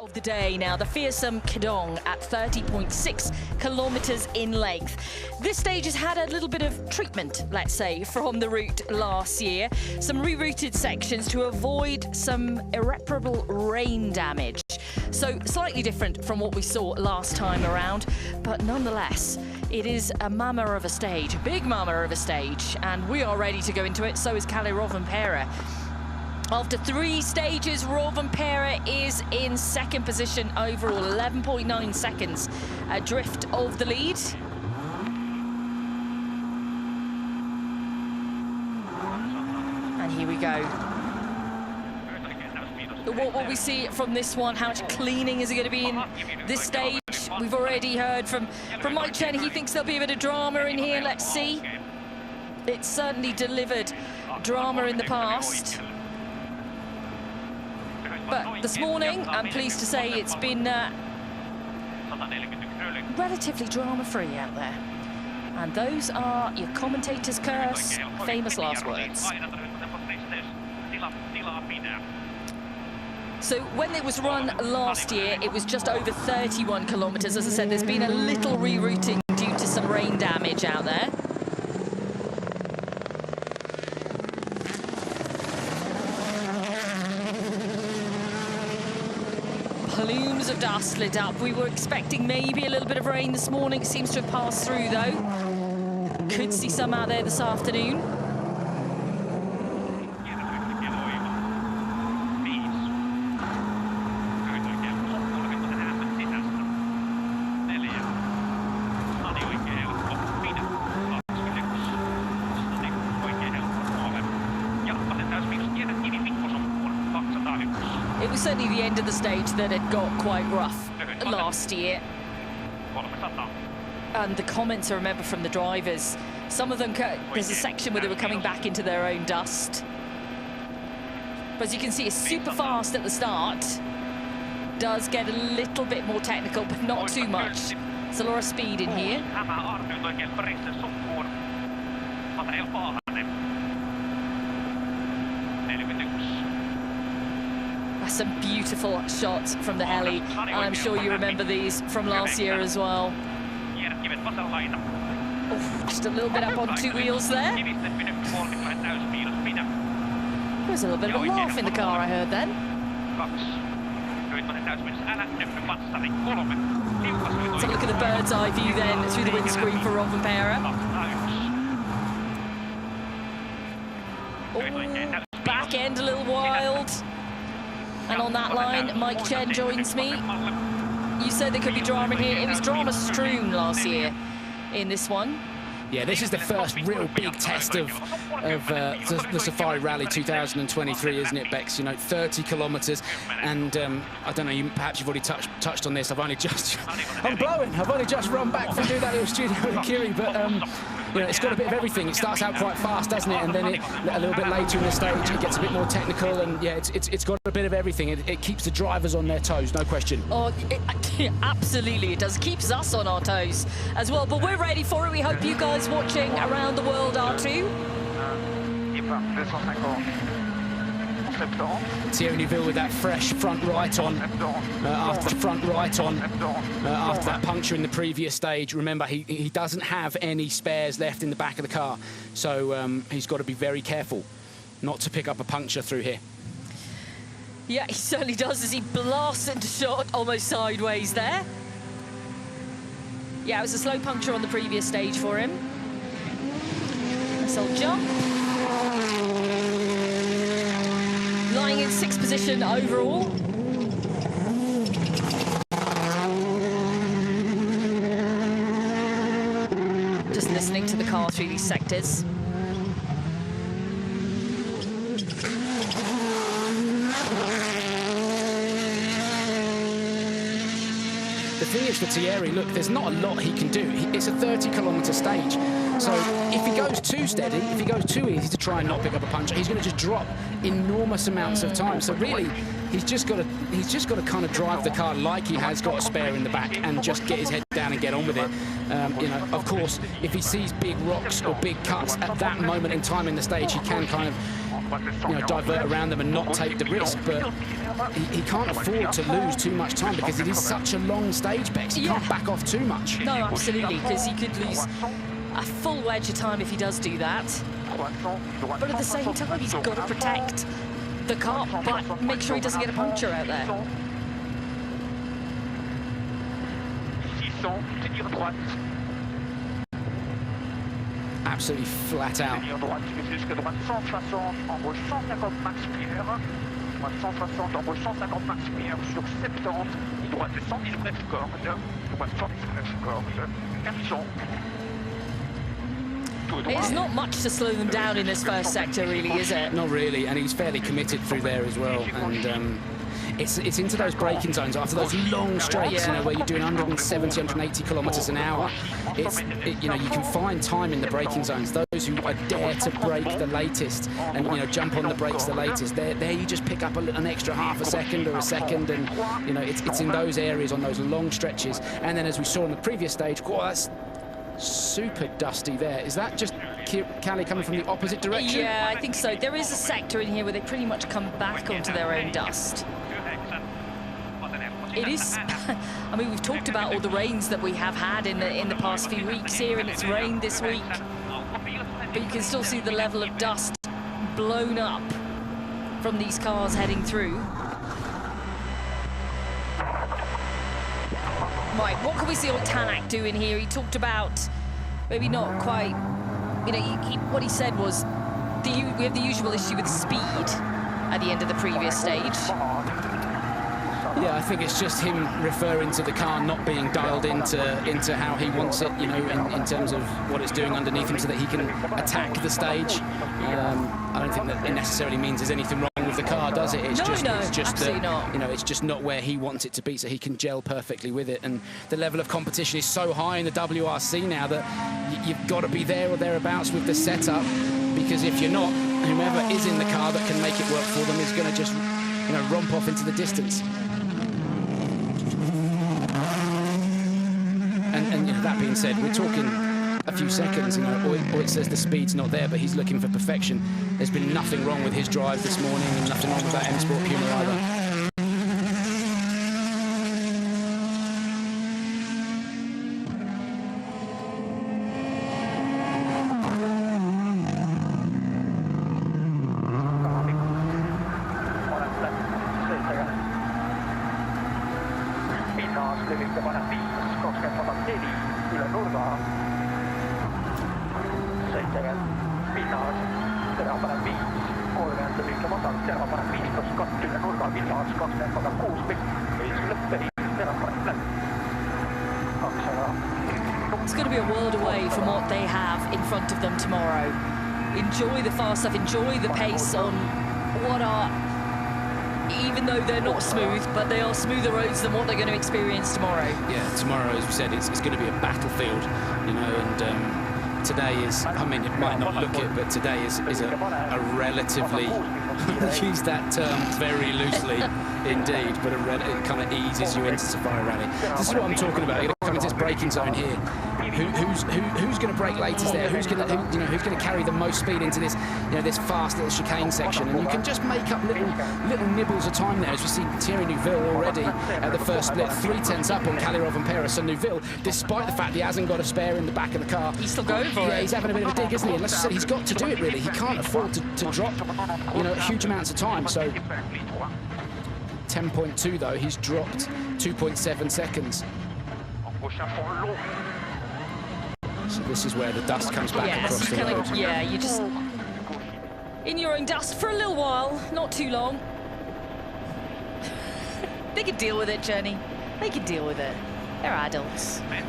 Of the day now, the fearsome Kedong at 30.6 kilometers in length. This stage has had a little bit of treatment, let's say, from the route last year. Some rerouted sections to avoid some irreparable rain damage. So slightly different from what we saw last time around, but nonetheless, it is a mamma of a stage, a big mamma of a stage, and we are ready to go into it. So is Kalle Rovanperä. After 3 stages, Rovanperä is in second position overall, 11.9 seconds adrift of the lead. And here we go. What will we see from this one? How much cleaning is it going to be in this stage? We've already heard from Mike Chen. He thinks there'll be a bit of drama in here. Let's see. It's certainly delivered drama in the past. But this morning, I'm pleased to say it's been relatively drama-free out there. And those are your commentator's curse, famous last words. So when it was run last year, it was just over 31 kilometers. As I said, there's been a little rerouting due to some rain damage out there. Plumes of dust lit up. We were expecting maybe a little bit of rain this morning. It seems to have passed through, though. Could see some out there this afternoon. It was certainly the end of the stage that had got quite rough last year. And the comments I remember from the drivers, some of them, there's a section where they were coming back into their own dust. But as you can see, it's super fast at the start. Does get a little bit more technical, but not too much. There's a lot of speed in here. Some beautiful shots from the heli. I'm sure you remember these from last year as well. Oh, just a little bit up on 2 wheels there. There was a little bit of a laugh in the car, I heard then. Let's have a look at the bird's eye view then through the windscreen for Rovanperä. Oh, back end a little wild. And on that line, Mike Chen joins me. You said there could be drama here. It was drama-strewn last year in this one. Yeah, this is the first real big test of the Safari Rally 2023, isn't it, Bex? You know, 30 kilometres, and I don't know, perhaps you've already touched on this. I'm only just run back from doing that little studio with Kiri, but you know, it's got a bit of everything. It starts out quite fast, doesn't it? And then a little bit later in the stage, it gets a bit more technical, and yeah, it's got a bit of everything. It keeps the drivers on their toes, no question. Oh, absolutely, it does. It keeps us on our toes as well. But we're ready for it. We hope you guys watching around the world are too. Thierry Neuville with that fresh front right on after that puncture in the previous stage. Remember, he doesn't have any spares left in the back of the car, so he's got to be very careful not to pick up a puncture through here. Yeah, he certainly does as he blasts into shot almost sideways there. Yeah, it was a slow puncture on the previous stage for him. Nice old jump. Lying in 6th position overall. Just listening to the car through these sectors. The thing is for Thierry, look, there's not a lot he can do. It's a 30-kilometre stage. So if he goes too steady, if he goes too easy to try and not pick up a puncture, he's going to just drop enormous amounts of time. So really, he's just got to kind of drive the car like he has got a spare in the back and just get his head down and get on with it. You know, of course, if he sees big rocks or big cuts at that moment in time in the stage, he can kind of divert around them and not take the risk, but he can't afford to lose too much time because it is such a long stage, Bex. He can't back off too much. No, absolutely, because he could lose a full wedge of time if he does do that. But at the same time, he's got to protect the car, but make sure he doesn't get a puncture out there. Absolutely flat out. It's not much to slow them down in this first sector, really, is it? Not really, and he's fairly committed through there as well. And it's into those braking zones after those long straights, where you're doing 170, 180 kilometres an hour. You can find time in the braking zones. Those who dare to brake the latest and jump on the brakes the latest, there you just pick up an extra half a second or a second, and it's in those areas on those long stretches. And then, as we saw in the previous stage, that's super dusty there. Is that just Cali coming from the opposite direction? Yeah, I think so. There is a sector in here where they pretty much come back onto their own dust. It is, I mean, we've talked about all the rains that we have had in the past few weeks here, and it's rained this week. But you can still see the level of dust blown up from these cars heading through. Right, what can we see on Tanak doing here? He talked about maybe not quite, what he said was we have the usual issue with speed at the end of the previous stage. Yeah, I think it's just him referring to the car not being dialed into how he wants it, in terms of what it's doing underneath him so that he can attack the stage. I don't think that it necessarily means there's anything wrong with the car, does it? It's just absolutely not. It's just not where he wants it to be, so he can gel perfectly with it. And the level of competition is so high in the WRC now that you've got to be there or thereabouts with the setup, because if you're not, whomever is in the car that can make it work for them is going to just romp off into the distance. And that being said, we're talking a few seconds, or it says the speed's not there, but he's looking for perfection. There's been nothing wrong with his drive this morning, and nothing wrong with that M Sport Puma either. It's going to be a world away from what they have in front of them tomorrow. Enjoy the fast stuff, enjoy the pace on what are, even though they're not smooth, but they are smoother roads than what they're going to experience tomorrow. Yeah, tomorrow, as we said, it's going to be a battlefield, and today is, I mean, it might not look it, but today is a relatively, use that term very loosely indeed, but it kind of eases you into Safari Rally. This is what I'm talking about. You're going to come into this braking zone here. Who's going to brake latest there? Who's going to carry the most speed into this, this fast little chicane section? And you can just make up little nibbles of time there, as we see Thierry Neuville already at the first split, 3/10 up on Kalirov and Perez. So Neuville, despite the fact he hasn't got a spare in the back of the car, he's still going for it. Yeah, he's having a bit of a dig, isn't he? And like I said, he's got to do it really. He can't afford to drop, huge amounts of time. So 10.2 though, he's dropped 2.7 seconds. So this is where the dust comes back across the road. Yeah, you're just in your own dust for a little while, not too long. They can deal with it, Jenny. They can deal with it. They're adults, right?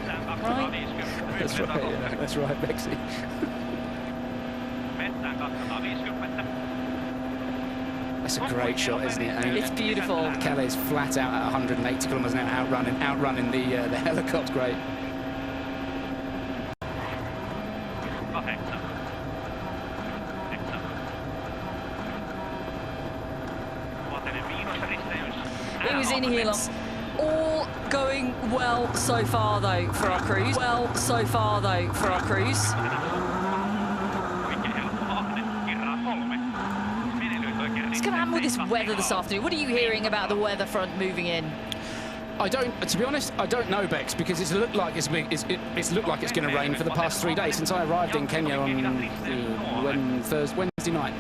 That's right, yeah. That's right, Bexy. That's a great shot, isn't it? I mean, it's beautiful. Calais flat out at 180 kilometres an hour, outrunning the helicopter. Great. It was in here. All going well so far, though, for our cruise. going to happen with this weather this afternoon? What are you hearing about the weather front moving in? To be honest, I don't know, Bex, because it's looked like it's going to rain for the past 3 days since I arrived in Kenya on Wednesday night.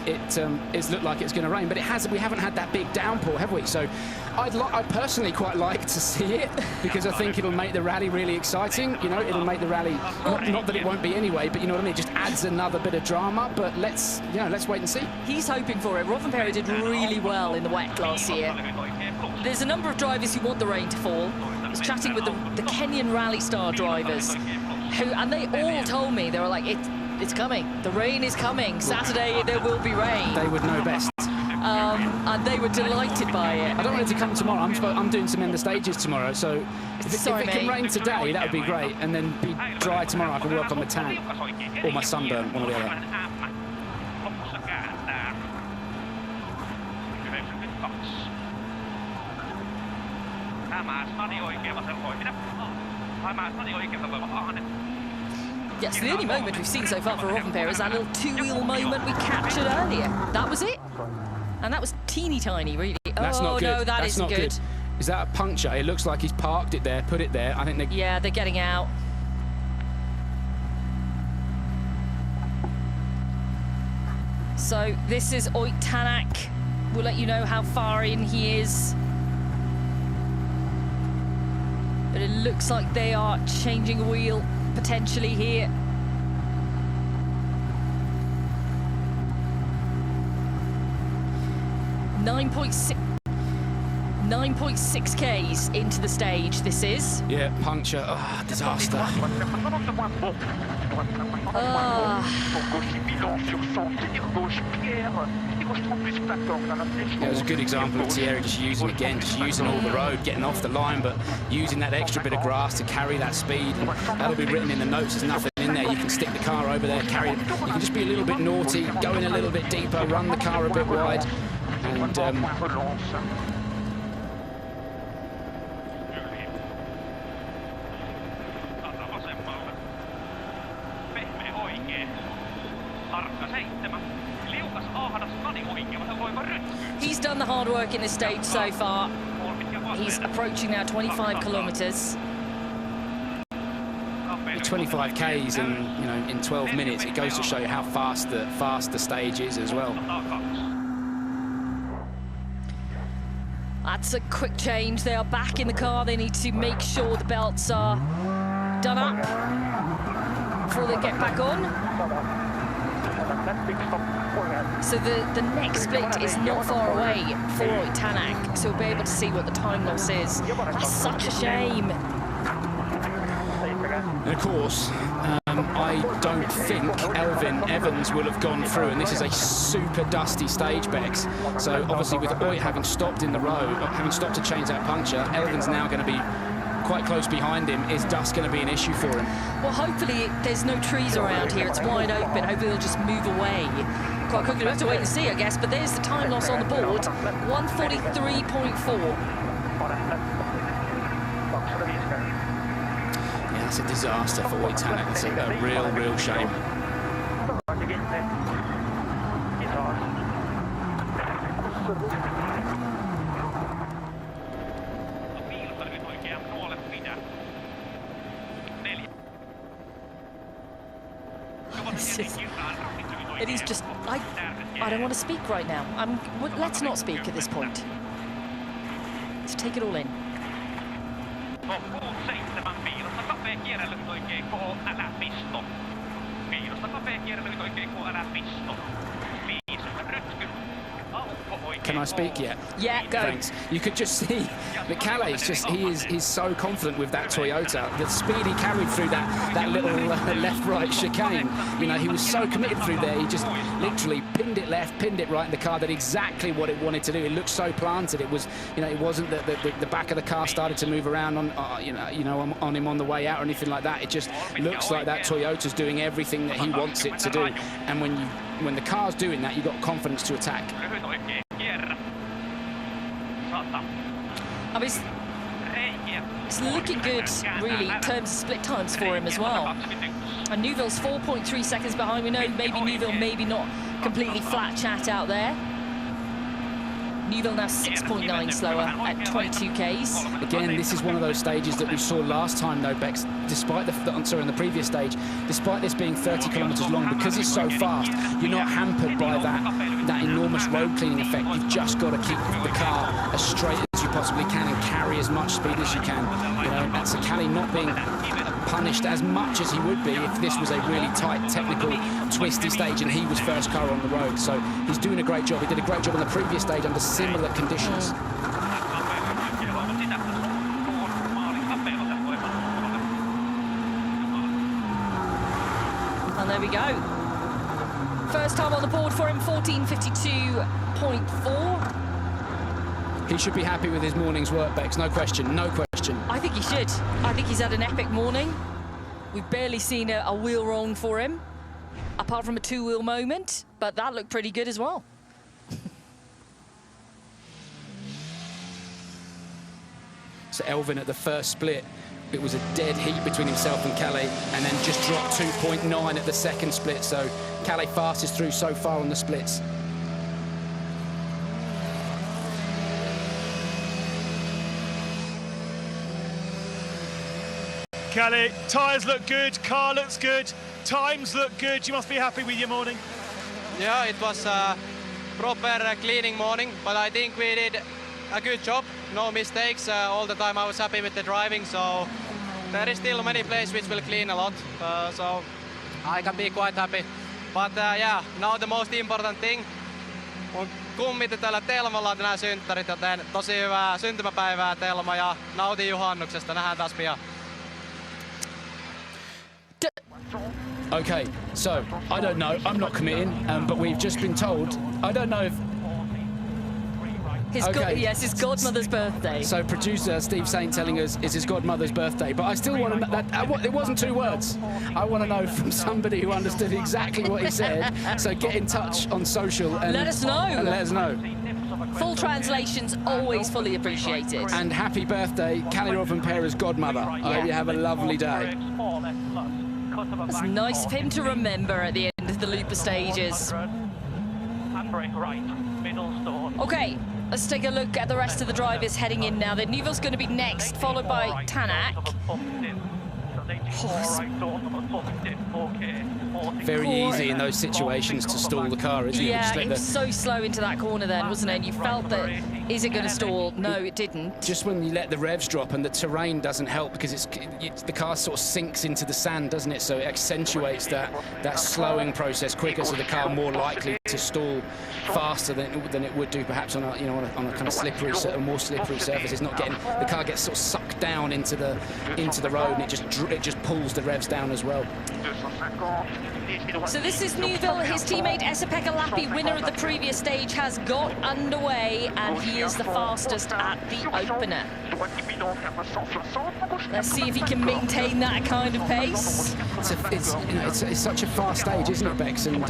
It's looked like it's going to rain, but we haven't had that big downpour, have we? So I'd personally quite like to see it, because I think it'll make the rally really exciting. You know, it'll make the rally, not that it won't be anyway, but you know what I mean, it just adds another bit of drama. But let's wait and see. He's hoping for it. Rovanperä did really well in the wet last year. There's a number of drivers who want the rain to fall. I was chatting with the Kenyan Rally Star drivers, and they all told me, they were like, it's coming. The rain is coming. Saturday there will be rain. They would know best. And they were delighted by it. I don't want it to come tomorrow. I'm doing some end of stages tomorrow, so if it can rain today, that would be great, and then be dry tomorrow. I can work on my tan or my sunburn, one or the other. Yes, the only moment we've seen so far for Rovanperä is that little two-wheel moment we captured earlier. That was it. And that was teeny tiny, really. That's not good. No, that isn't good. Is that a puncture? It looks like he's parked it there, put it there. I think they're getting out. So this is Oit Tanak. We'll let you know how far in he is. But it looks like they are changing a wheel potentially here. Nine point six Ks into the stage, this is. Yeah, puncture. Oh, disaster. It was a good example of Thierry just using all the road, getting off the line, but using that extra bit of grass to carry that speed. And that'll be written in the notes. There's nothing in there. You can stick the car over there, carry it. You can just be a little bit naughty, go in a little bit deeper, run the car a bit wide. And he's done the hard work in this stage so far. He's approaching now 25 kilometres. 25 Ks in 12 minutes. It goes to show you how fast the stage is as well. That's a quick change. They are back in the car. They need to make sure the belts are done up before they get back on. So the next split is not far away for Oit Tanak, so we'll be able to see what the time loss is. That's such a shame. And of course, I don't think Elfyn Evans will have gone through, and this is a super dusty stage, Bex. So obviously with Oit having stopped in the road, having stopped to change that puncture, Elfyn's now going to be quite close behind him. Is dust going to be an issue for him? Well, hopefully there's no trees around here. It's wide open. Hopefully they'll just move away quite quickly. We'll have to wait and see, I guess. But there's the time loss on the board, 1:43.4. Yeah, that's a disaster for Oit Tanak. It's a real shame. It is just, I don't want to speak right now. Let's not speak at this point. Let's take it all in. Can I speak yet? Yeah, go. Thanks. You could just see that Calais he's so confident with that Toyota. The speed he carried through that little left-right chicane. You know, he was so committed through there. He just literally pinned it left, pinned it right, and the car did exactly what it wanted to do. It looked so planted. It was, you know, it wasn't that the back of the car started to move around on, on him on the way out or anything like that. It just looks like that Toyota's doing everything that he wants it to do. And when the car's doing that, you've got confidence to attack. I mean, it's looking good, really, in terms of split times for him as well. And Neuville's 4.3 seconds behind. We know maybe Neuville maybe not completely flat chat out there. Neuville now 6.9 slower at 22 Ks. Again, this is one of those stages that we saw last time, though, Bex. Despite in the previous stage, despite this being 30 kilometres long, because it's so fast, you're not hampered by that enormous road cleaning effect. You've just got to keep the car as straight as you possibly can and carry as much speed as you can. You know, that's Kalle not being punished as much as he would be if this was a really tight, technical, twisty stage and he was first car on the road. So he's doing a great job. He did a great job on the previous stage under similar conditions. And there we go. First time on the board for him, 14:52.4. He should be happy with his morning's work, Bex, no question, no question. I think he should. I think he's had an epic morning. We've barely seen a wheel wrong for him, apart from a two-wheel moment, but that looked pretty good as well. So Elvin at the first split, it was a dead heat between himself and Kalle, and then just dropped 2.9 at the second split. So Kalle fastest through so far on the splits. Kalle, tyres look good, car looks good, times look good. You must be happy with your morning. Yeah, it was a proper cleaning morning, but I think we did a good job. No mistakes. All the time I was happy with the driving, so there is still many places which will clean a lot, so I can be quite happy. But yeah, now the most important thing on kummitytöllä Telmalla tänään synttärit, joten tosi hyvää syntymäpäivää Telma ja nautin juhannuksesta. Nähdään taas pian. Okay, so I don't know, I'm not committing, but we've just been told, I don't know if... Yes, his godmother's birthday. So producer Steve Saint telling us it's his godmother's birthday, but I still want to know that it wasn't 2 words. I want to know from somebody who understood exactly what he said. So get in touch on social and let us know. And let us know. Full translations always fully appreciated. And happy birthday, Kalle Rovanpera's godmother. I hope you have a lovely day. It's nice of him to remember at the end of the Looper stages. Okay, let's take a look at the rest of the drivers heading in now. Then Neuville's going to be next, followed by Tanak. Very easy in those situations to stall the car, isn't it? Yeah, it was so slow into that corner then, wasn't it? And you felt that, is it going to stall? No, it didn't. Just when you let the revs drop and the terrain doesn't help, because the car sort of sinks into the sand, doesn't it? So it accentuates that slowing process quicker, so the car more likely to stall faster than it would do perhaps on a on a kind of slippery, more slippery surface. It's not getting, the car gets sort of sucked down into the road, and it just pulls the revs down as well. So this is Neuville. His teammate Esa-Pekka Lappi, winner of the previous stage, has got underway, and he is the fastest at the opener. Let's see if he can maintain that kind of pace. It's such a fast stage, isn't it, Bex? And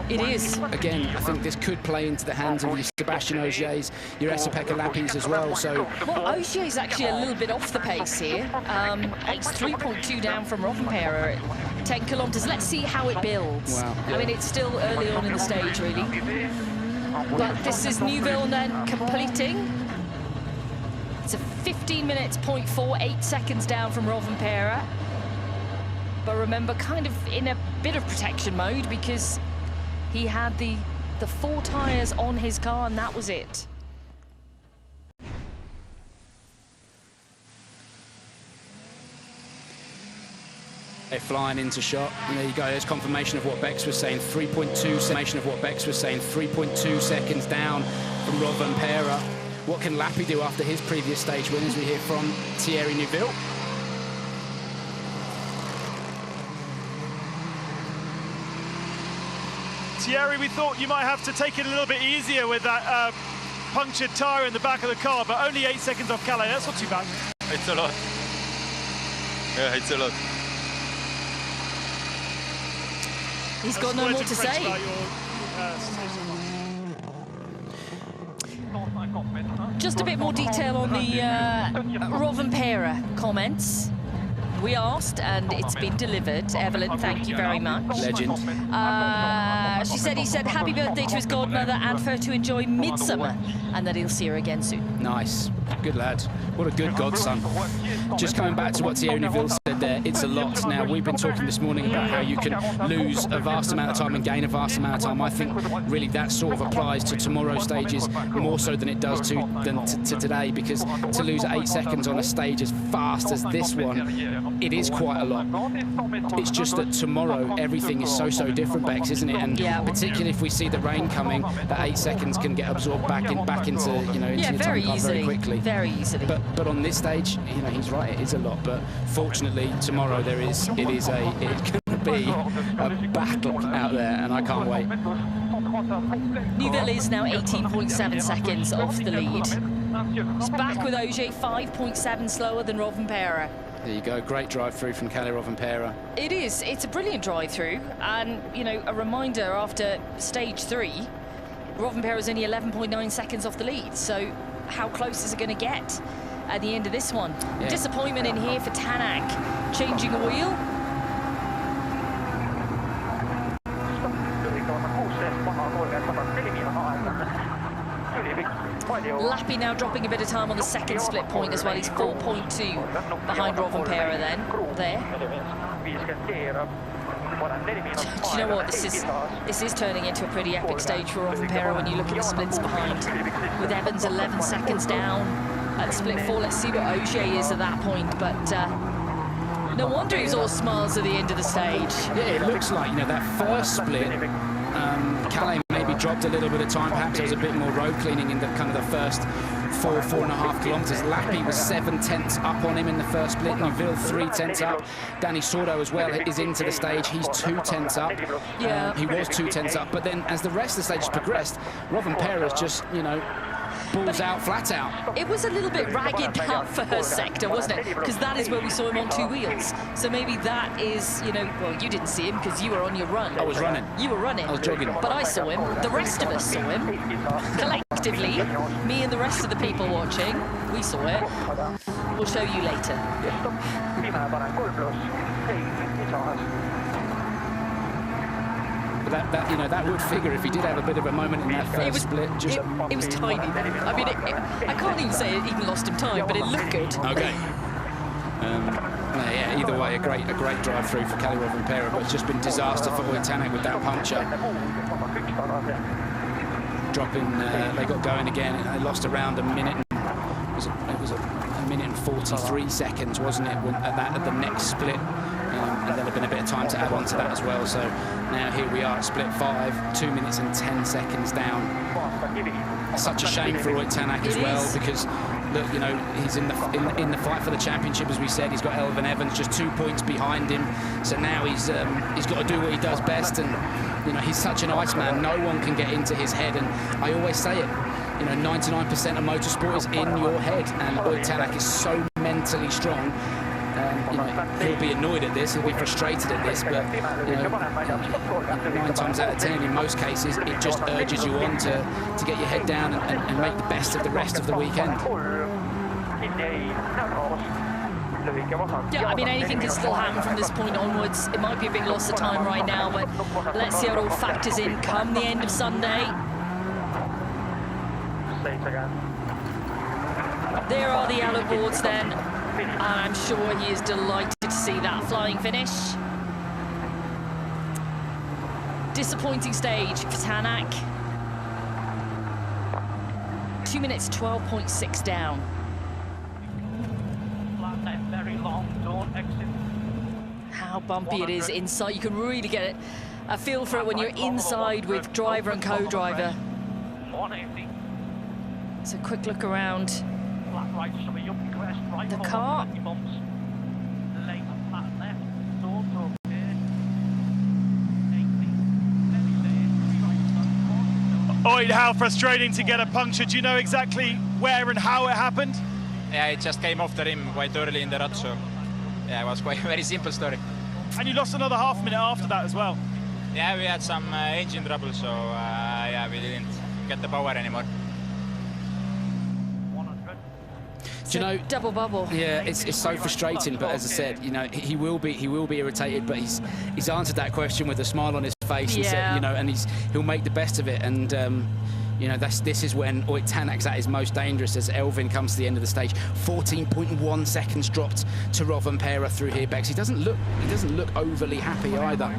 it is. Again, I think this could play into the hands of your Sebastian Ogiers, your Esa-Pekka Lappis as well. So, well, Ogier's actually a little bit off the pace here. It's 3.2 down from Rovanpera at 10 kilometres. Let's see how it builds. Wow. Yeah. I mean, it's still early on in the stage, really. But this is Neuville then completing. It's a 15 minutes, 0.48 seconds down from Rovanpera. But remember, kind of in a bit of protection mode, because he had the 4 tyres on his car, and that was it. They're flying into shot, and there you go. There's confirmation of what Bex was saying. 3.2 seconds down from Rovanpera. What can Lappi do after his previous stage win, as we hear from Thierry Neuville? Thierry, we thought you might have to take it a little bit easier with that punctured tyre in the back of the car, but only 8 seconds off Kalle. That's not too bad. It's a lot. Yeah, it's a lot. He's got no more to say. Just a bit more detail on the Rovanpera comments. We asked, and it's been delivered. Evelyn, thank you very much. Legend. She said he said happy birthday to his godmother and for her to enjoy Midsummer, and that he'll see her again soon. Nice. Good lad. What a good godson. Just coming back to what Thierry Neuville said there, it's a lot. Now, we've been talking this morning about how you can lose a vast amount of time and gain a vast amount of time. I think really that sort of applies to tomorrow's stages more so than it does to today, because to lose 8 seconds on a stage as fast as this one, it is quite a lot. It's just that tomorrow everything is so different, Bex, isn't it? And particularly if we see the rain coming, that 8 seconds can get absorbed back into into your time card very quickly. Very easily. But on this stage, he's right, it is a lot. But fortunately, tomorrow it's going to be a battle out there, and I can't wait. Neuville is now 18.7 seconds off the lead. It's back with Ogier, 5.7 slower than Rovanperä. There you go, great drive through from Kalle Rovanperä. It is, it's a brilliant drive through, and a reminder after stage 3, Rovanperä is only 11.9 seconds off the lead, so how close is it going to get at the end of this one? Yeah. Disappointment in here for Tanak, changing a wheel. Lappi now dropping a bit of time on the second split point as well. He's 4.2 behind Rovanperä there. Do you know what, this is turning into a pretty epic stage for Rovanperä when you look at the splits behind, with Evans 11 seconds down at split 4. Let's see what Ogier is at that point, but no wonder he's all smiles at the end of the stage. Yeah, it looks like that first split, Kalle maybe dropped a little bit of time. Perhaps there was a bit more road cleaning in the first 4.5 kilometres. Lappi was 7/10 up on him in the first split. Neuville 3/10 up. Danny Sordo as well is into the stage. He's 2/10 up. Yeah, he was 2/10 up. But then as the rest of the stage has progressed, Rovanperä just balls out, flat out. It was a little bit ragged that first sector, wasn't it? Because that is where we saw him on 2 wheels. So maybe that is, well, you didn't see him because you were on your run. I was running. You were running. I was jogging. But I saw him. The rest of us saw him. Collectively, me and the rest of the people watching, we saw it. We'll show you later. But that would figure if he did have a bit of a moment in that first split. It was tiny. I mean, I can't even say it even lost him time, but it looked good. Okay. Yeah, either way, a great drive through for Kalle Rovanperä, but it's just been disaster for Tanak with that puncture. Dropping, they got going again. They lost around a minute. It was a minute and 43 seconds, wasn't it? At the next split. And then there'd been a bit of time to add on to that as well. So now here we are at split 5, 2 minutes and 10 seconds down. Such a shame for Tanak as well, because look, he's in the fight for the championship, as we said. He's got Elfyn Evans just 2 points behind him. So now he's got to do what he does best, and he's such an iceman. No one can get into his head, and I always say it. 99% of motorsport is in your head, and Tanak is so mentally strong. He'll be annoyed at this, he'll be frustrated at this, but 9 times out of 10 in most cases it just urges you on to get your head down and make the best of the rest of the weekend. Yeah, I mean, anything can still happen from this point onwards. It might be a big loss of time right now, but let's see how it all factors in come the end of Sunday. There are the yellow boards then. I'm sure he is delighted to see that flying finish. Disappointing stage for Tanak. 2 minutes 12.6 down. How bumpy it is inside. You can really get a feel for it when you're inside with driver and co-driver. So quick look around the car. Oid, how frustrating to get a puncture. Do you know exactly where and how it happened? Yeah, it just came off the rim quite early in the rut, so yeah, it was quite a very simple story. And you lost another half minute after that as well. Yeah, we had some engine trouble, so yeah, we didn't get the power anymore. Do you know, double bubble. Yeah, it's so frustrating. But as I said, you know, he will be irritated. But he's answered that question with a smile on his face. And said, you know, and he'll make the best of it. And you know, this is when Tanak's at his most dangerous as Elfyn comes to the end of the stage. 14.1 seconds dropped to Rovanperä through here, Bex. He doesn't look overly happy either.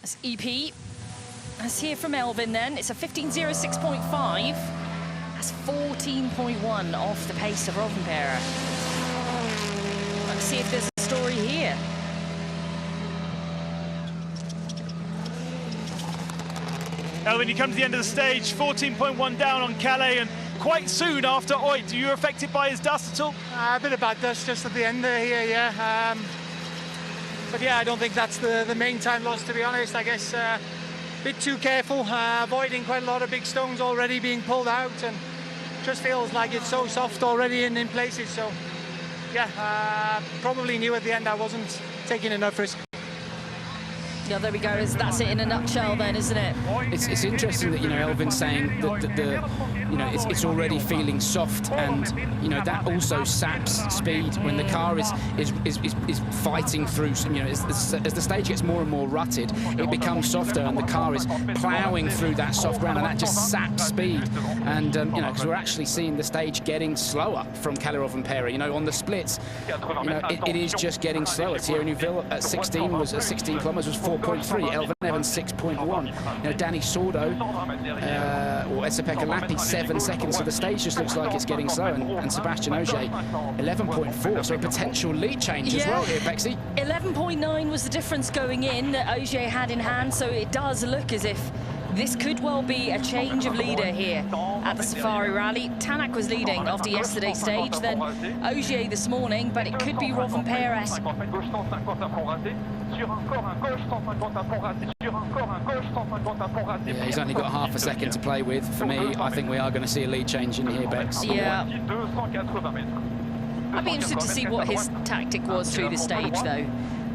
That's EP. Let's hear from Elfyn then. It's a 15.06.5. That's 14.1 off the pace of Rovanperä. Let's see if there's a story here. Elfyn, you come to the end of the stage, 14.1 down on Calais, and quite soon after Oit. Are you affected by his dust at all? A bit of bad dust just at the end there here, yeah. But yeah, I don't think that's the main time loss, to be honest. I guess a bit too careful, avoiding quite a lot of big stones already being pulled out, and just feels like it's so soft already in places. So yeah, probably knew at the end I wasn't taking enough risk. Yeah, there we go. That's it in a nutshell then, isn't it? It's interesting that, you know, Elfyn's saying that you know, it's already feeling soft, and you know that also saps speed when the car is fighting through. You know, as the stage gets more and more rutted, it becomes softer, and the car is ploughing through that soft ground, and that just saps speed. And you know, because we're actually seeing the stage getting slower from Calais Rovanperä. You know, on the splits, you know, it is just getting slower. Thierry Neuville at 16 kilometers was 4.3. Elfyn Evans 6.1. You know, Danny Sordo or Esa-Pekka Lappi 7 seconds. So the stage just looks like it's getting slow. And Sebastian Ogier 11.4. So a potential lead change as well here, Bexy. 11.9 was the difference going in that Ogier had in hand. So it does look as if this could well be a change of leader here at the Safari Rally. Tanak was leading after yesterday's stage, then Ogier this morning, but it could be Rovanperä. Yeah, he's only got half a second to play with. For me, I think we are going to see a lead change in here, Bex. Yeah. I'd be interested to see what his tactic was through the stage, though.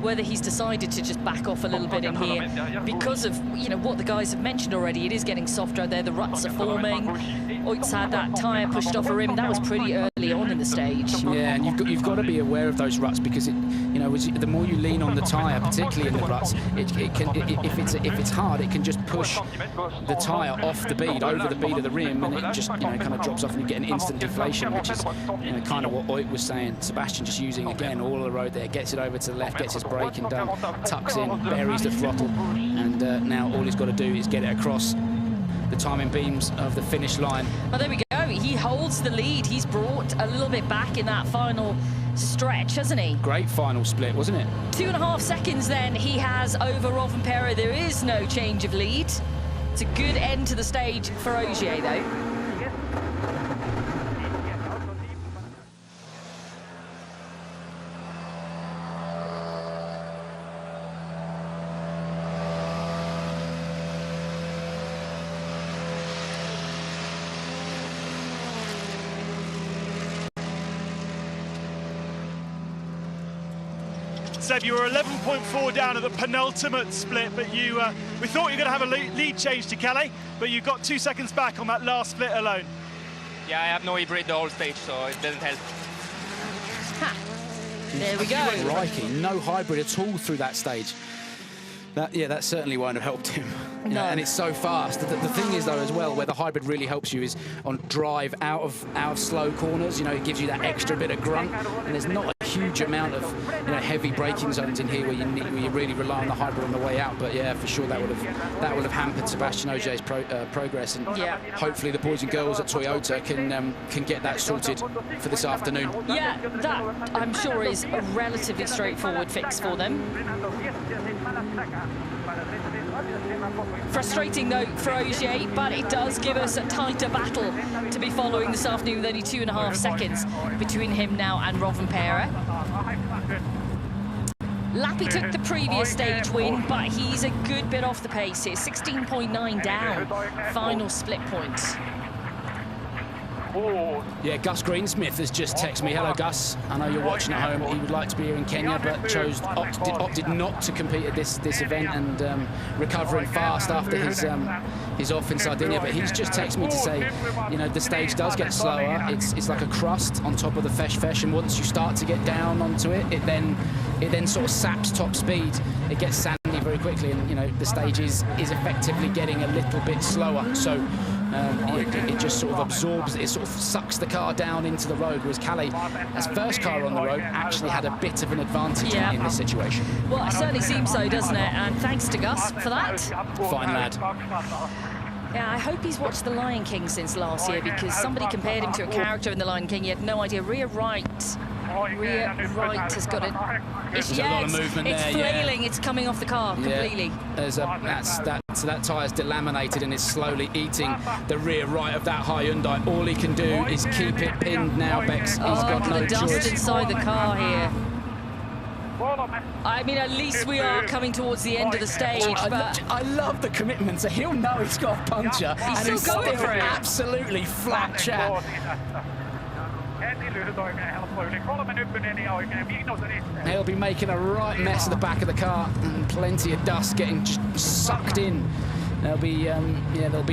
Whether he's decided to just back off a little bit in here because of, you know, what the guys have mentioned already. It is getting softer out there, the ruts are forming. Oit's had that tyre pushed off a rim. That was pretty early on in the stage. Yeah, and you've got to be aware of those ruts, because you know, the more you lean on the tyre, particularly in the ruts, if it's hard, it can just push the tyre off the bead, over the bead of the rim, and it just, you know, kind of drops off, and you get an instant deflation, which is, you know, kind of what Oit was saying. Sebastian just using again all of the road there, gets it over to the left, gets his braking done, tucks in, buries the throttle, and now all he's got to do is get it across the timing beams of the finish line. Oh, there we go. He holds the lead. He's brought a little bit back in that final stretch, hasn't he? Great final split, wasn't it? 2.5 seconds then he has over Rovanperä. There is no change of lead. It's a good end to the stage for Ogier, though. Seb, you were 11.4 down at the penultimate split, but we thought you were going to have a lead change to Calais, but you got 2 seconds back on that last split alone. Yeah, I have no hybrid the whole stage, so it doesn't help. Ha. There we go. Crikey, no hybrid at all through that stage. That certainly won't have helped him. You know, and it's so fast. The thing is, though, as well, where the hybrid really helps you is on drive out of slow corners. You know, it gives you that extra bit of grunt, and there's not a huge amount of, you know, heavy braking zones in here where you really rely on the hybrid on the way out. But yeah, for sure that would have hampered Sebastian Ogier's progress, and hopefully the boys and girls at Toyota can get that sorted for this afternoon. Yeah, that I'm sure is a relatively straightforward fix for them. Frustrating though for Ogier, but it does give us a tighter battle to be following this afternoon with only 2.5 seconds between him now and Rovanperä. Lappi took the previous stage win, but he's a good bit off the pace here. 16.9 down, final split point. Yeah, Gus Greensmith has just texted me. Hello, Gus. I know you're watching at home. He would like to be here in Kenya, but opted not to compete at this event, and recovering fast after his off in Sardinia. But he's just texted me to say, you know, the stage does get slower. It's like a crust on top of the fesh, and once you start to get down onto it, it then sort of saps top speed. It gets sandy very quickly, and you know the stage is effectively getting a little bit slower. So. It just sort of absorbs, it sort of sucks the car down into the road, whereas Kalle, as first car on the road, actually had a bit of an advantage in this situation. Well, it certainly seems so, doesn't it? And thanks to Gus for that. Fine lad. Yeah, I hope he's watched The Lion King since last year, because somebody compared him to a character in The Lion King. He had no idea. Rear right has got a... There's a lot of movement it's there, flailing, it's coming off the car completely. So that tyre's delaminated and is slowly eating the rear right of that Hyundai. All he can do is keep it pinned now, Bex. He's got no the dust choice. inside the car here. I mean, at least we are coming towards the end of the stage, but... I love the commitment. So he'll know he's got a puncture, he's and still going for it. Absolutely flat chat. He'll be making a right mess of the back of the car, and plenty of dust getting just sucked in. There'll be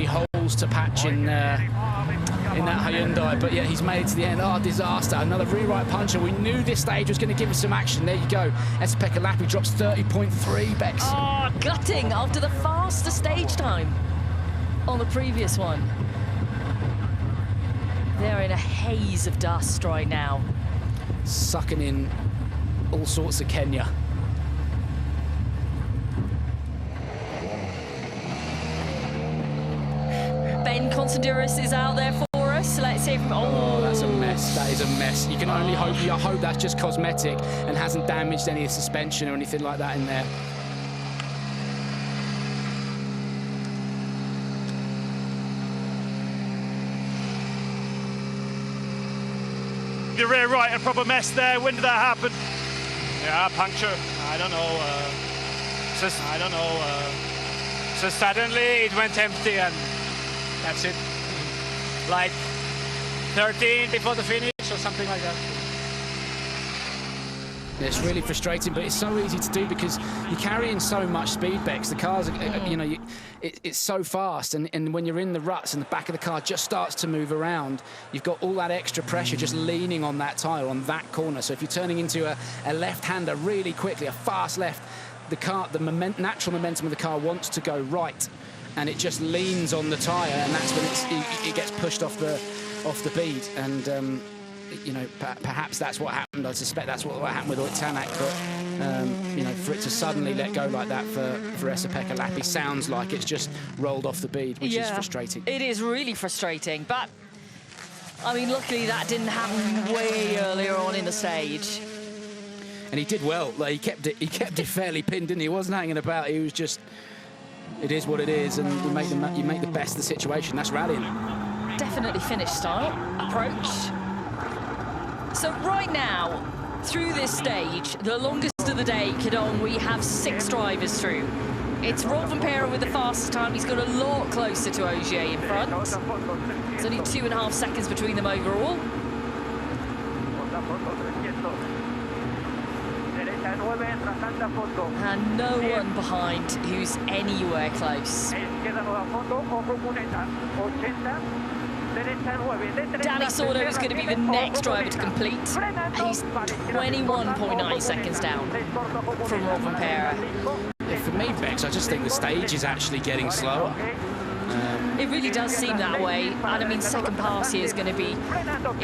holes to patch in that Hyundai, but yeah, he's made it to the end. Oh, disaster! Another rear right puncher. We knew this stage was going to give us some action. There you go. Esa-Pekka Lappi drops 30.3. Bex. Oh, gutting after the faster stage time on the previous one. They're in a haze of dust right now. Sucking in all sorts of Kenya. Ben Constanduris is out there for us. Let's see if... Oh, that's a mess. That is a mess. You can only hope... I hope that's just cosmetic and hasn't damaged any of the suspension or anything like that in there. The rear right, a proper mess there. When did that happen? Yeah, puncture. I don't know. So suddenly it went empty, and that's it. Like 13 before the finish or something like that. It's really frustrating, but it's so easy to do because you're carrying so much speed, Bex. The cars, you know, it's so fast, and when you're in the ruts and the back of the car just starts to move around, you've got all that extra pressure just leaning on that tyre on that corner. So if you're turning into a left-hander really quickly, a fast left, the natural momentum of the car wants to go right, and it just leans on the tyre, and that's when it gets pushed off the bead. And you know, perhaps that's what happened. I suspect that's what happened with Tanak, but you know, for it to suddenly let go like that for Esa-Pekka Lappi sounds like it's just rolled off the bead, which is frustrating. It is really frustrating, but I mean, luckily that didn't happen way earlier on in the stage. And he did well. Like, he kept it fairly pinned, didn't he? He wasn't hanging about. He was just, it is what it is, and you make the best of the situation. That's rallying. Definitely finish style approach. So right now, through this stage, the longest of the day, Kedong, we have 6 drivers through. It's Rob Van Pera with the fastest time. He's got a lot closer to Ogier in front. It's only 2.5 seconds between them overall. And no one behind who's anywhere close. Danny Sordo is going to be the next driver to complete. He's 21.9 seconds down from Rob Van Pera. Yeah, for me, Bex, I just think the stage is actually getting slower. It really does seem that way, and I mean, second pass here is going to be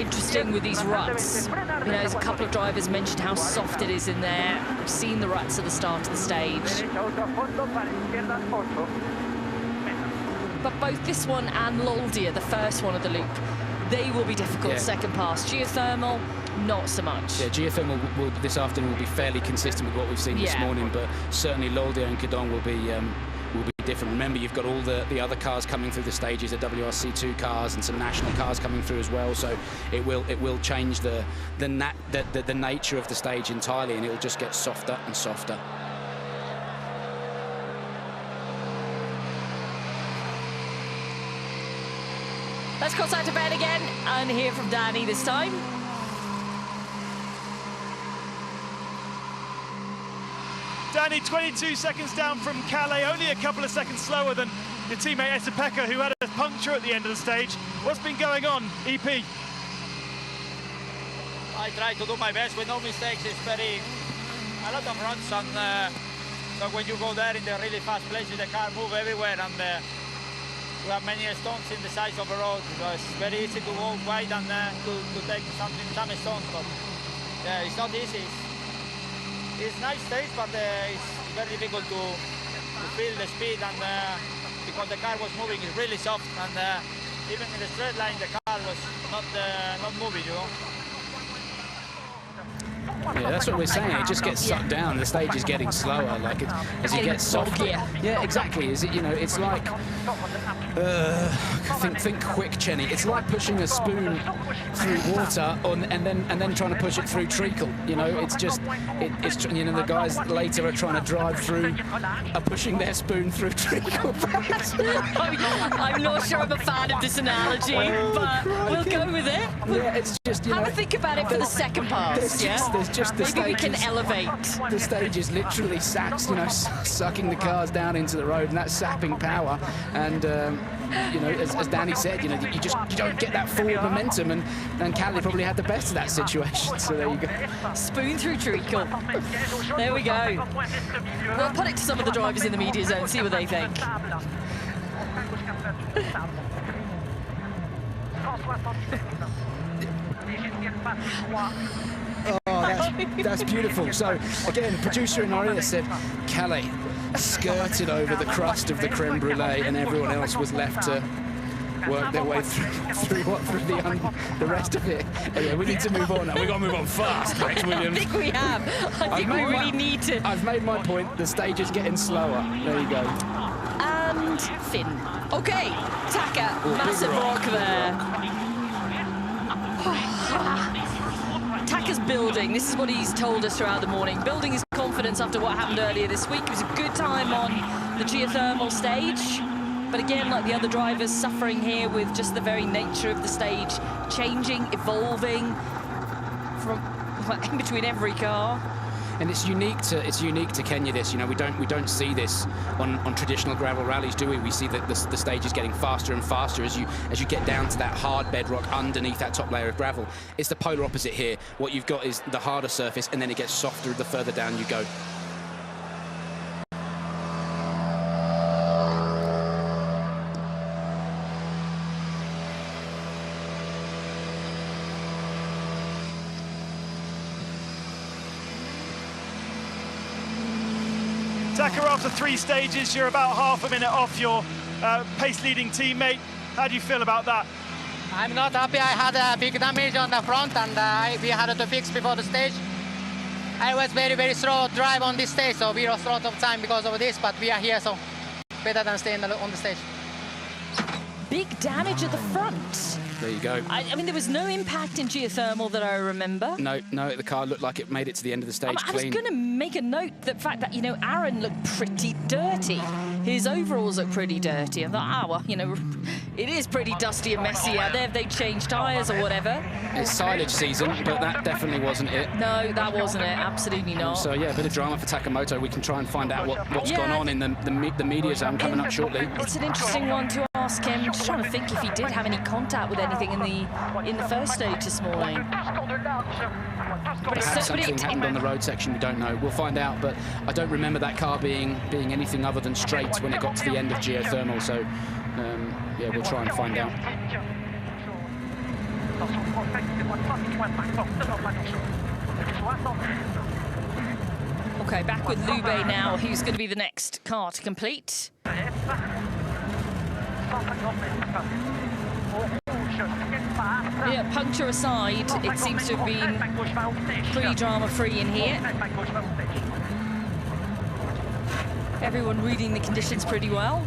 interesting with these ruts. You know, there's a couple of drivers mentioned how soft it is in there. We've seen the ruts at the start of the stage. But both this one and Loldia, the first one of the loop, they will be difficult second pass. Geothermal, not so much. Yeah, Geothermal will this afternoon will be fairly consistent with what we've seen this morning, but certainly Loldia and Kedong will be different. Remember, you've got all the other cars coming through the stages, the WRC2 cars and some national cars coming through as well. So it will change the nature of the stage entirely, and it will just get softer and softer. Let's cross out to Ben again and hear from Danny this time. Danny, 22 seconds down from Calais, only a couple of seconds slower than your teammate Esa-Pekka, who had a puncture at the end of the stage. What's been going on, EP? I try to do my best with no mistakes. It's a lot of runs, and so when you go there in the really fast places, the car move everywhere, and we have many stones in the sides of the road. So it's very easy to go wide and to take some stones, but yeah, it's not easy. It's nice stage, but it's very difficult to feel the speed, and because the car was moving, it's really soft, and even in the straight line, the car was not moving, you know. Yeah, that's what we're saying. It just gets sucked down. The stage is getting slower, like as it gets softer. Yeah, exactly. Is it? You know, it's like think quick, Chenny. It's like pushing a spoon through water and then trying to push it through treacle. You know, it's just it's you know, the guys later are trying to drive through, are pushing their spoon through treacle. I'm not sure I'm a fan of this analogy, but we'll go with it. Yeah, it's just, you know, have a think about it for the second pass. There's just the maybe we can stages, elevate. The stage is literally sucking the cars down into the road, and that's sapping power. And you know, as Danny said, you know, you don't get that forward momentum, and Calais probably had the best of that situation. So there you go. Spoon through treacle. There we go. We'll put it to some of the drivers in the media zone, see what they think. Oh, that's beautiful. So, again, producer in our ear said, Calais skirted over the crust of the creme brulee, and everyone else was left to work their way through the rest of it. Yeah, we need to move on now. We've got to move on fast, Max Williams. I think we have. I think we really need to. I've made my point. The stage is getting slower. There you go. And Finn. Okay, Taka, massive rock there. Taka's building. This is what he's told us throughout the morning. Building his confidence after what happened earlier this week. It was a good time on the geothermal stage. But again, like the other drivers, suffering here with just the very nature of the stage, changing, evolving from in between every car. And it's unique to Kenya. This, you know, we don't see this on traditional gravel rallies, do we? We see that the stage is getting faster and faster as you get down to that hard bedrock underneath that top layer of gravel. It's the polar opposite here. What you've got is the harder surface, and then it gets softer the further down you go. Taka, after 3 stages, you're about half a minute off your pace-leading teammate. How do you feel about that? I'm not happy. I had a big damage on the front, and we had to fix before the stage. I was very, very slow drive on this stage, so we lost a lot of time because of this, but we are here, so better than staying on the stage. Big damage at the front. There you go. I mean, there was no impact in geothermal that I remember. No, the car looked like it made it to the end of the stage clean. I was going to make a note the fact that, you know, Aaron looked pretty dirty. His overalls look pretty dirty. I thought, well, you know, it is pretty dusty and messy out there if they changed tyres or whatever. It's silage season, but that definitely wasn't it. No, that wasn't it. Absolutely not. So, yeah, a bit of drama for Takamoto. We can try and find out what's gone on in the media zone coming up shortly. It's an interesting one to ask him. Just trying to think if he did have any contact with anything in the first stage this morning. Perhaps something happened on the road section, we don't know. We'll find out, but I don't remember that car being anything other than straight when it got to the end of geothermal, so yeah, we'll try and find out. Okay, back with Lube now, who's going to be the next car to complete. Yeah, puncture aside, it seems to have been pretty drama-free in here. Everyone reading the conditions pretty well.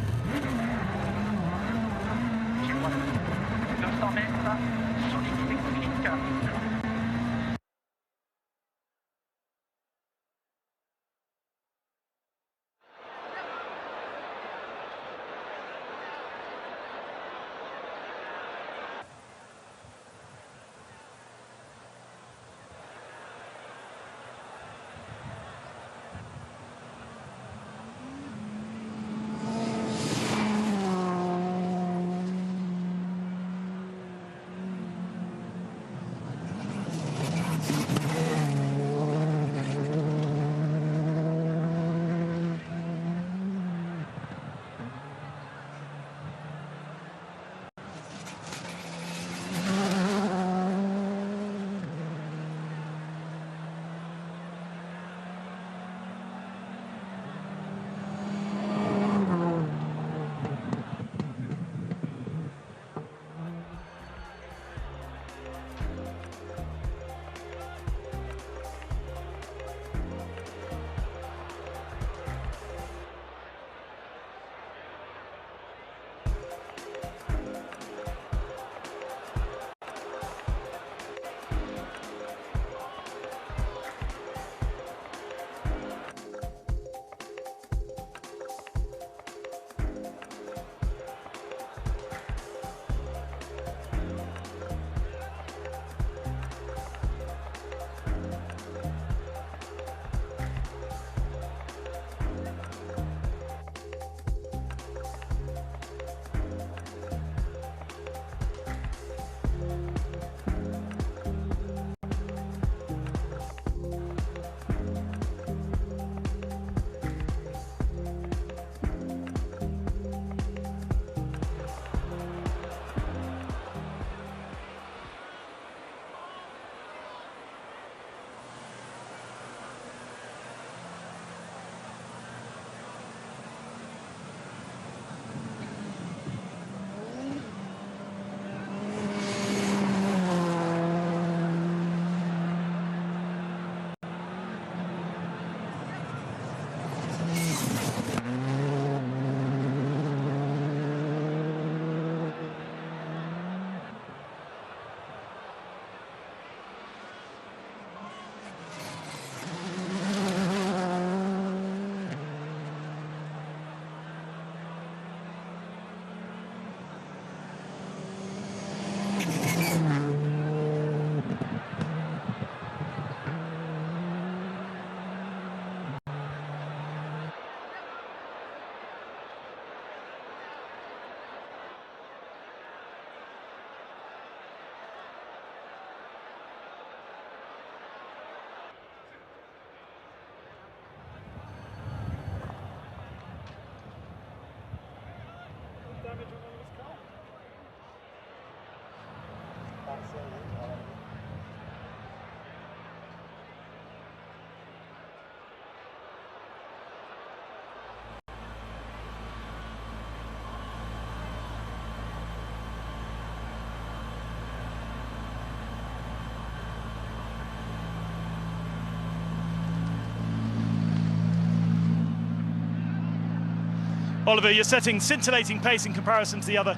Oliver, you're setting scintillating pace in comparison to the other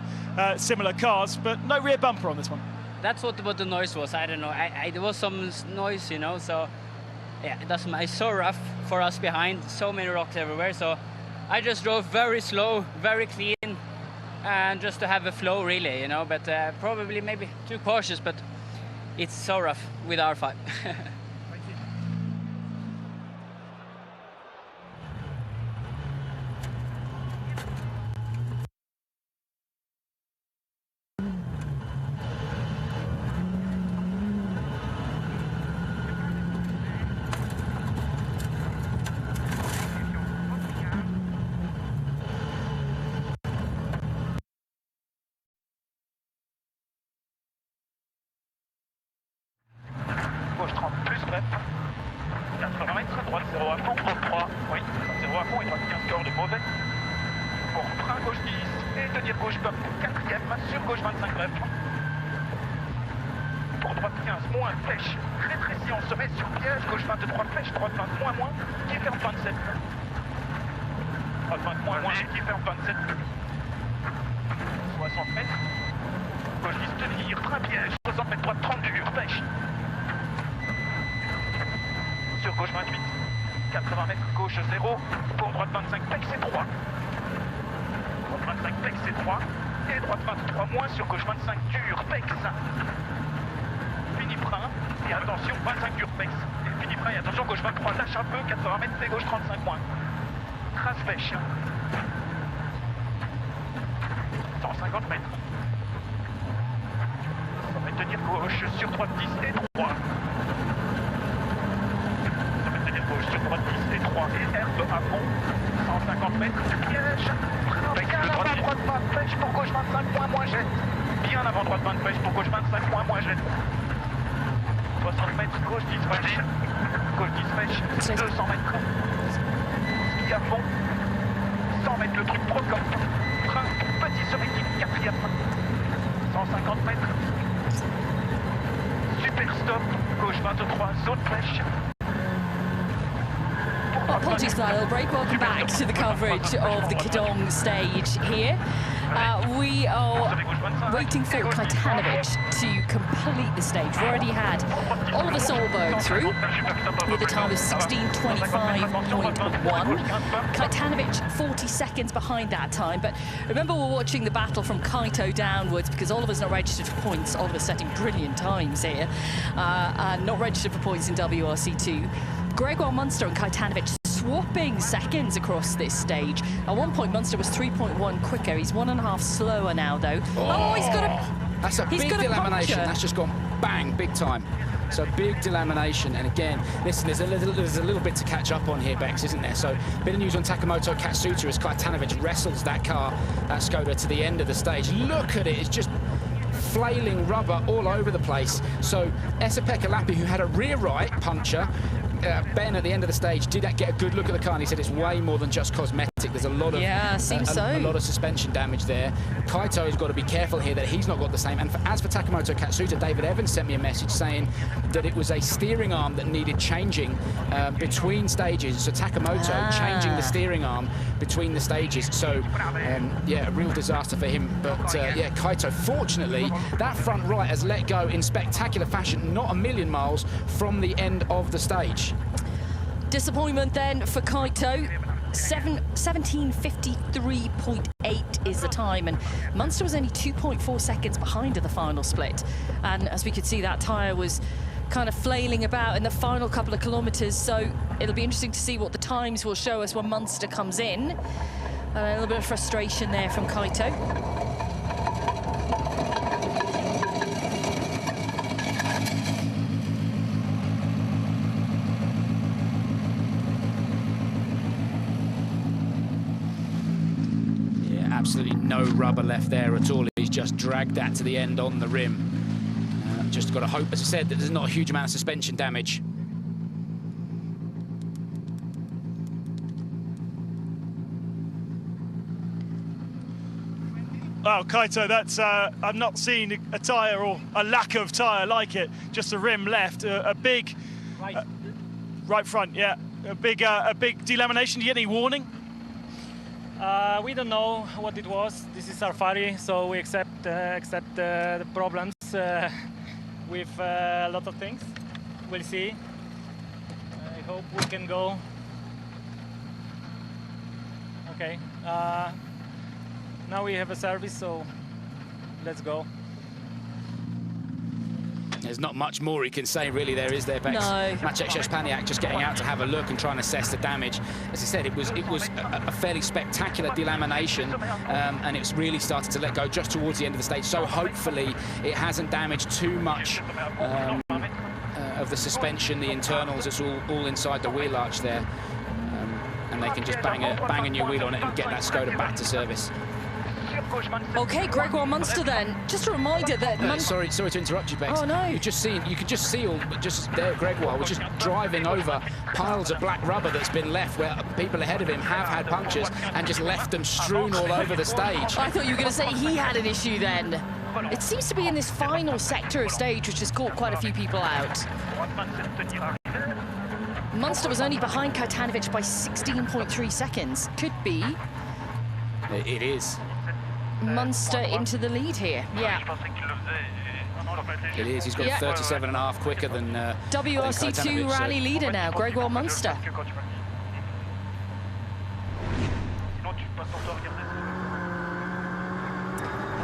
similar cars, but no rear bumper on this one. That's what the noise was. I don't know. There was some noise, you know. So yeah, it doesn't matter. It's so rough for us behind. So many rocks everywhere. So I just drove very slow, very clean, and just to have a flow, really, you know. But probably maybe too cautious. But it's so rough with R5. Gauche 30 plus bref, 80 mètres, droite 0 à fond, droite 3, oui, 0 à fond et droite 15 corps de mauvais. Pour frein gauche 10 et tenir gauche bump 4ème sur gauche 25 bref. Pour droite 15, moins flèche, rétréci, on se met sur piège, gauche 23 flèche, droite 20 moins, qui ferme 27. Droite 20 moins, qui ferme 27. 60 mètres. Gauche 10 tenir, train piège, 60 mètres droite 30 dur, flèche. Sur gauche 28, 80 mètres, gauche 0, pour droite 25, flex c'est 3. Droite 25, flex c'est 3. Et droite 23 moins, sur gauche 25, dur, flex. Fini frein, et attention, 25 dur, flex. Et fini frein, et attention, gauche 23, lâche un peu, 80 mètres, et gauche 35 moins. Trace flèche. 150 mètres. On va tenir gauche sur droite 10 et 3. Gauche sur droite 10 et 3 et herbe à fond, 150 mètres, piège, bien avant droite 20 pêche pour gauche 25 moins jet, bien avant droite 20 pêche pour gauche 25 moins jet, 60 mètres, gauche 10 pêche, gauche 10 pêche, 200 mètres, ski à fond, 100 mètres le truc Procop, frein, petit soviétique, 4ème, 150 mètres, super stop, gauche 23, zone flèche. Apologies for that little break. Welcome back to the coverage of the Kidong stage here. We are waiting for Kaitanovic to complete the stage. We've already had Oliver Solberg through with a time of 16:25.1. Kaitanovic 40 seconds behind that time. But remember, we're watching the battle from Kaito downwards because Oliver's not registered for points. Oliver's setting brilliant times here. And not registered for points in WRC2. Gregoire Munster and Kaitanovic swapping seconds across this stage. At one point, Munster was 3.1 quicker. He's 1.5 slower now, though. Oh, he's got a... That's a big delamination. That's just gone bang, big time. So big delamination, and again, listen, there's a little bit to catch up on here, Bex, isn't there? So a bit of news on Takamoto Katsuta as Kaitanovic wrestles that car, that Skoda, to the end of the stage. Look at it, it's just flailing rubber all over the place. So Esa-Pekka Lappi, who had a rear right puncture, Ben at the end of the stage did get a good look at the car and he said it's way more than just cosmetic. There's a lot of a lot of suspension damage there. Kaito's got to be careful here that he's not got the same. And as for Takamoto Katsuta, David Evans sent me a message saying that it was a steering arm that needed changing between stages. So Takamoto changing the steering arm between the stages. So yeah, a real disaster for him. But yeah, Kaito, fortunately, that front right has let go in spectacular fashion, not a million miles from the end of the stage. Disappointment then for Kaito. 17:53.8 is the time, and Munster was only 2.4 seconds behind at the final split. And as we could see, that tyre was kind of flailing about in the final couple of kilometres, so it'll be interesting to see what the times will show us when Munster comes in. A little bit of frustration there from Kaito. Absolutely no rubber left there at all. He's just dragged that to the end on the rim. Just got to hope, as I said, that there's not a huge amount of suspension damage. Wow, Kaito, that's I've not seen a tyre or a lack of tyre like it. Just a rim left, a big right front, yeah, a big delamination. Did you get any warning? We don't know what it was. This is Safari, so we accept the problems with a lot of things. We'll see. I hope we can go. Okay. Now we have a service, so let's go. There's not much more he can say, really, there is there, Bex. No. Maciej Szczepaniak just getting out to have a look and try and assess the damage. As I said, it was a fairly spectacular delamination, and it's really started to let go just towards the end of the stage. So hopefully it hasn't damaged too much of the suspension, the internals. It's all inside the wheel arch there, and they can just bang a new wheel on it and get that Skoda back to service. Okay, Gregoire Munster then. Just a reminder that... sorry to interrupt you, Bex. Oh, no. You could just see just there, Gregoire was just driving over piles of black rubber that's been left where people ahead of him have had punctures and just left them strewn all over the stage. I thought you were going to say he had an issue then. It seems to be in this final sector of stage, which has caught quite a few people out. Munster was only behind Kaitanovic by 16.3 seconds. Could be. It is. Munster into the lead here. Yeah. It is. He's got 37.5 quicker than WRC2 rally leader now, Gregoire Munster.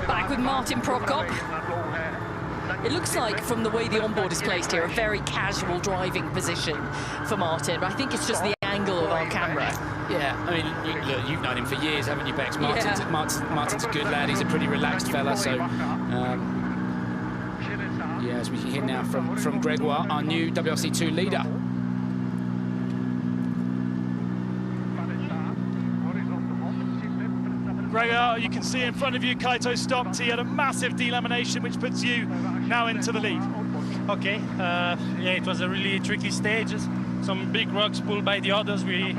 Back with Martin Prokop. It looks like, from the way the onboard is placed here, a very casual driving position for Martin, but I think it's just the angle of our camera. Yeah, I mean, you've known him for years, haven't you, Bex? Martin's a good lad. He's a pretty relaxed fella, so... yeah, as we hear now from Gregoire, our new WRC2 leader. Gregor, you can see in front of you, Kaito stopped. He had a massive delamination, which puts you now into the lead. Okay, yeah, it was a really tricky stage. Some big rocks pulled by the others. We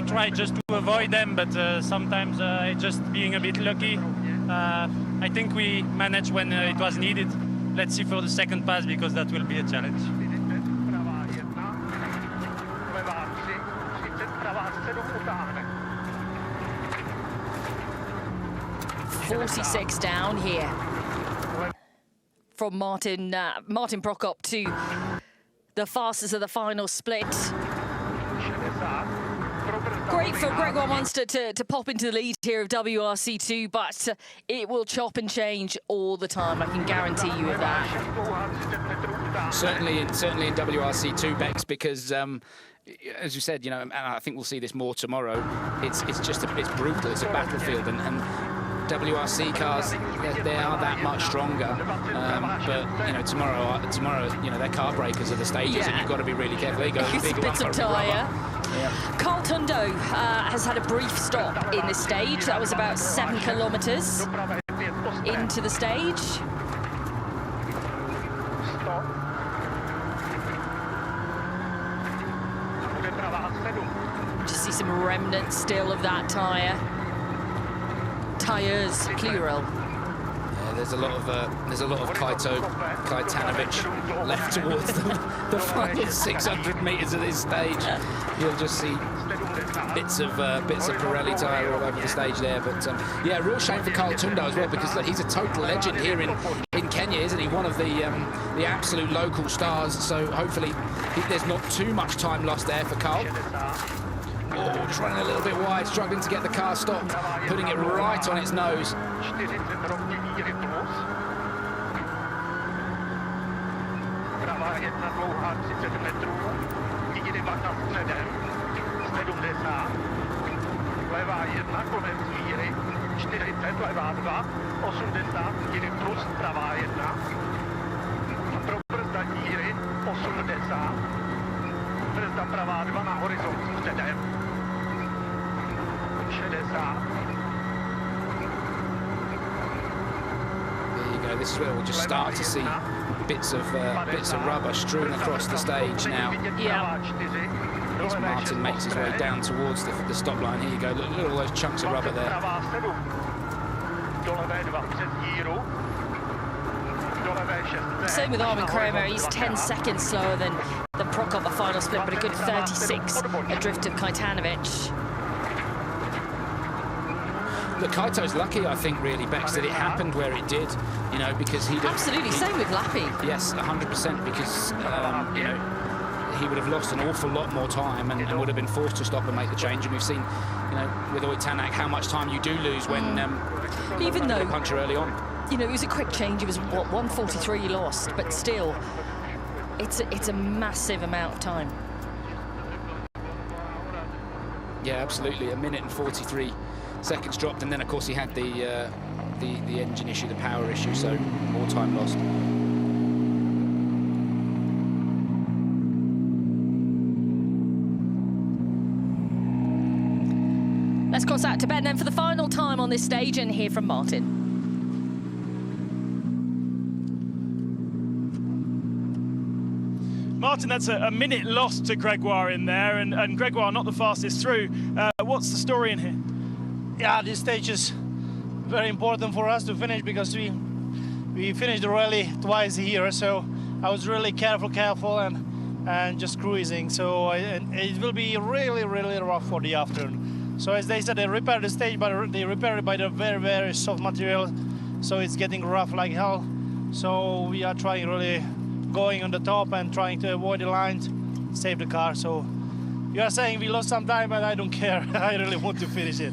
tried just to avoid them, but sometimes just being a bit lucky. I think we managed when it was needed. Let's see for the second pass, because that will be a challenge. 46 down here from Martin Prokop to the fastest of the final split. Great for Gregoire Munster to pop into the lead here of WRC2, but it will chop and change all the time. I can guarantee you of that. Certainly in WRC2, Bex, because as you said, you know, and I think we'll see this more tomorrow. It's brutal. It's a battlefield, and WRC cars, they are that much stronger. But you know, tomorrow, you know, they're car breakers of the stages, and you've got to be really careful. There you go, big bits of tyre. Yeah. Carl Tundo has had a brief stop in this stage. That was about 7 kilometres into the stage. Just see some remnants still of that tyre. Tyres, plural. Yeah, there's a lot of Kaitanovic left towards the final 600 metres of this stage. You'll just see bits of Pirelli tyre all over the stage there. But yeah, real shame for Carl Tundo as well, because look, he's a total legend here in Kenya, isn't he? One of the absolute local stars. So hopefully there's not too much time lost there for Carl. Oh, just running a little bit wide, struggling to get the car stopped, putting it right on its nose. There you go. This is where we'll just start to see bits of rubber strewn across the stage now. Yeah. As Martin makes his way down towards the stop line. Here you go. Look at all those chunks of rubber there. Same with Armin Kramer. He's 10 seconds slower than Prokop the final split, but a good 36 adrift of Kaitanovic. Look, Kaito's lucky, I think, really, Bex, that it happened where it did, you know, because he... Absolutely, same with Lappy. Yes, 100%, because, you know, he would have lost an awful lot more time and would have been forced to stop and make the change. And we've seen, you know, with Oyt Tanak, how much time you do lose when even though puncture early on. You know, it was a quick change. It was, what, 1:43 he lost, but still, it's a massive amount of time. Yeah, absolutely. 1 minute and 43 seconds dropped, and then of course he had the engine issue, the power issue, so more time lost. Let's cross out to Ben then for the final time on this stage and hear from Martin. Martin, that's a minute lost to Gregoire in there, and Gregoire not the fastest through. What's the story in here? Yeah, this stage is very important for us to finish because we finished the rally twice here, so I was really careful and just cruising. So it will be really rough for the afternoon. So as they said, they repaired the stage, but they repaired it by the very soft material, so it's getting rough like hell. So we are trying really going on the top and trying to avoid the lines, save the car. So you are saying we lost some time, but I don't care. I really want to finish it.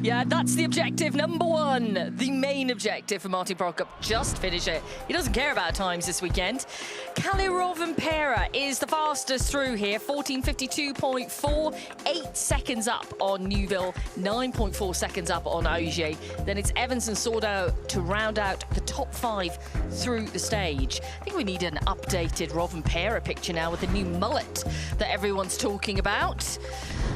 Yeah, that's the objective number one, the main objective for Martin Prokop, just finish it. He doesn't care about times this weekend. Kalle Rovanperä is the fastest through here, 14:52.4, 8 seconds up on Neuville, 9.4 seconds up on Ogier. Then it's Evans and Sordo to round out the top 5 through the stage. I think we need an updated Rovanperä picture now with the new mullet that everyone's talking about.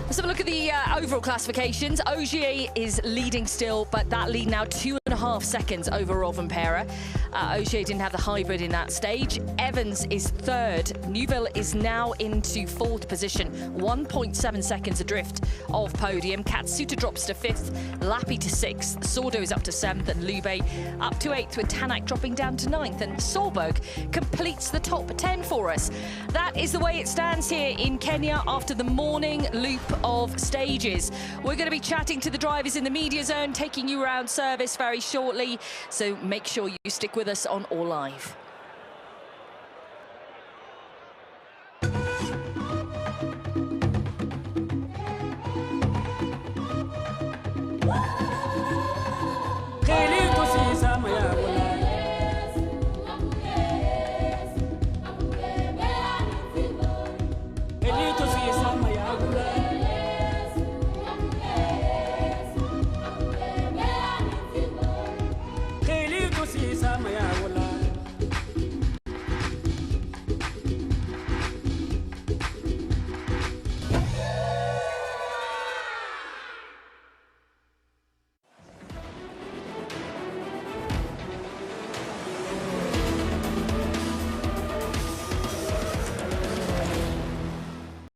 Let's have a look at the overall classifications. Ogier is leading still, but that lead now 2.5 seconds over Rovanperä. Ogier didn't have the hybrid in that stage. Evans is third. Neuville is now into fourth position, 1.7 seconds adrift of podium. Katsuta drops to fifth, Lappy to sixth, Sordo is up to seventh, and Lube up to eighth, with Tanak dropping down to ninth. And Solberg completes the top 10 for us. That is the way it stands here in Kenya after the morning loop of stages. We're going to be chatting to the drivers in the media zone, taking you around service very shortly, so make sure you stick with us on All Live.